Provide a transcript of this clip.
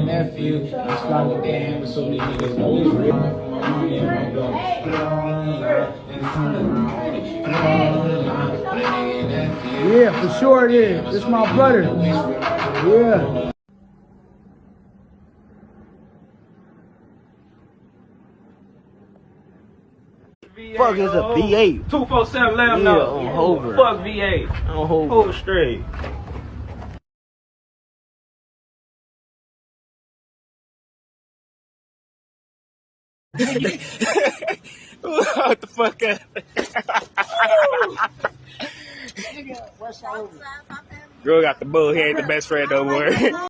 Nephew, it's like damn, so many niggas know it's real. Yeah, for sure it is. It's my brother. Yeah. Fuck is a V8? 247, let him know. On Hoover. Fuck V8. On Hoover. Hoover straight. What the fuck up? Girl got the bull. He ain't the best friend no more.